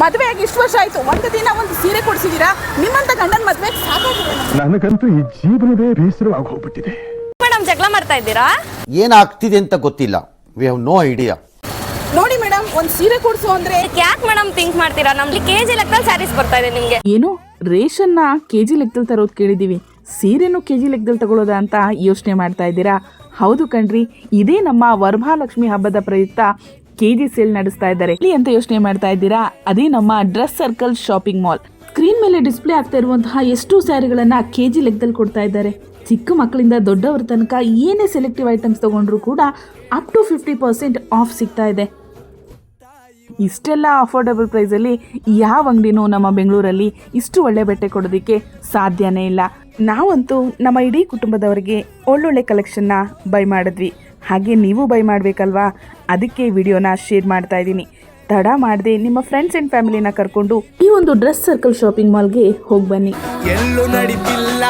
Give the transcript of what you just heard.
ಮದುವೆಯಾಗಿ ಇಷ್ಟು ವರ್ಷ ಆಯ್ತು, ಒಂದು ದಿನ ಒಂದು ಸೀರೆ ಕೊಡಿಸಿದೀರಾ? ನಿಮ್ಮಂತ ಗಂಡನ ಮದುವೆ ಸಾಕಾಗಿದೆ. ನನಗಂತೂ ಈ ಜೀವನವೇ ಬೇಸರವಾಗಿ ಹೋಗ್ಬಿಟ್ಟಿದೆ. ಮೇಡಮ್ ಜಗಳ ಮಾಡ್ತಾ ಇದ್ದೀರಾ? ಏನಾಗ್ತಿದೆ ಅಂತ ಗೊತ್ತಿಲ್ಲ. We have no idea. ನೋಡಿ ಮೇಡಮ್, ಒಂದು ಸೀರೆ ಕೊಡಿಸು ಅಂದ್ರೆ ಯಾಕೆ ಮೇಡಮ್ ಥಿಂಕ್ ಮಾಡ್ತೀರಾ? ನಮ್ಲಿ ಕೆಜಿ ಲೆಕ್ಕದಲ್ಲಿ ಸ್ಯಾರೀಸ್ ಬರ್ತಾ ಇದೆ ನಿಮ್ಗೆ. ಏನು ರೇಷನ್ನ ಕೆಜಿ ಲೆಕ್ಕದಲ್ಲಿ ತರೋದು ಕೇಳಿದೀವಿ, ಸೀರೆನೂ ಕೆಜಿ ಲೆಕ್ಕದಲ್ಲಿ ತಗೊಳ್ಳೋದಾ ಅಂತ ಯೋಚನೆ ಮಾಡ್ತಾ ಇದ್ದೀರಾ? ಹೌದು ಕಣ್ರಿ, ಇದೇ ನಮ್ಮ ವರಮಹಾಲಕ್ಷ್ಮಿ ಹಬ್ಬದ ಪ್ರಯುಕ್ತ ಕೆಜಿ ಸೇಲ್ ನಡೆಸ್ತಾ ಇದ್ದಾರೆ. ಇಲ್ಲಿ ಅಂತ ಯೋಚನೆ ಮಾಡ್ತಾ ಇದ್ದೀರಾ? ಅದೇ ನಮ್ಮ dress circle shopping mall. Screen ಮೇಲೆ ಡಿಸ್ಪ್ಲೇ ಆಗ್ತಾ ಇರುವಂತಹ ಎಷ್ಟು ಸ್ಯಾರಿಗಳನ್ನ ಕೆಜಿ ಲೆಕ್ಕದಲ್ಲಿ ಕೊಡ್ತಾ ಇದ್ದಾರೆ. ಚಿಕ್ಕ ಮಕ್ಕಳಿಂದ ದೊಡ್ಡವರ ತನಕ ಏನೇ ಸೆಲೆಕ್ಟಿವ್ ಐಟಮ್ಸ್ ತಗೊಂಡ್ರು ಕೂಡ ಅಪ್ ಟು 50% ಆಫ್ ಸಿಗ್ತಾ ಇದೆ. ಇಷ್ಟೆಲ್ಲ ಅಫೋರ್ಡಬಲ್ ಪ್ರೈಸಲ್ಲಿ ಯಾವ ಅಂಗಡಿನೂ ನಮ್ಮ ಬೆಂಗಳೂರಲ್ಲಿ ಇಷ್ಟು ಒಳ್ಳೆ ಬಟ್ಟೆ ಕೊಡೋದಕ್ಕೆ ಸಾಧ್ಯನೇ ಇಲ್ಲ. ನಾವಂತೂ ನಮ್ಮ ಇಡೀ ಕುಟುಂಬದವರಿಗೆ ಒಳ್ಳೊಳ್ಳೆ ಕಲೆಕ್ಷನ್ನ ಬೈ ಮಾಡಿದ್ವಿ. ಹಾಗೆ ನೀವು ಬೈ ಮಾಡಬೇಕಲ್ವಾ? ಅದಕ್ಕೆ ವಿಡಿಯೋನ ಶೇರ್ ಮಾಡ್ತಾ ಇದ್ದೀನಿ. ತಡ ಮಾಡದೆ ನಿಮ್ಮ ಫ್ರೆಂಡ್ಸ್ ಆ್ಯಂಡ್ ಫ್ಯಾಮಿಲಿನ ಕರ್ಕೊಂಡು ಈ ಒಂದು ಡ್ರೆಸ್ ಸರ್ಕಲ್ ಶಾಪಿಂಗ್ ಮಾಲ್ಗೆ ಹೋಗಿ ಬನ್ನಿ. ಎಲ್ಲೂ ನಡೀತಿಲ್ಲ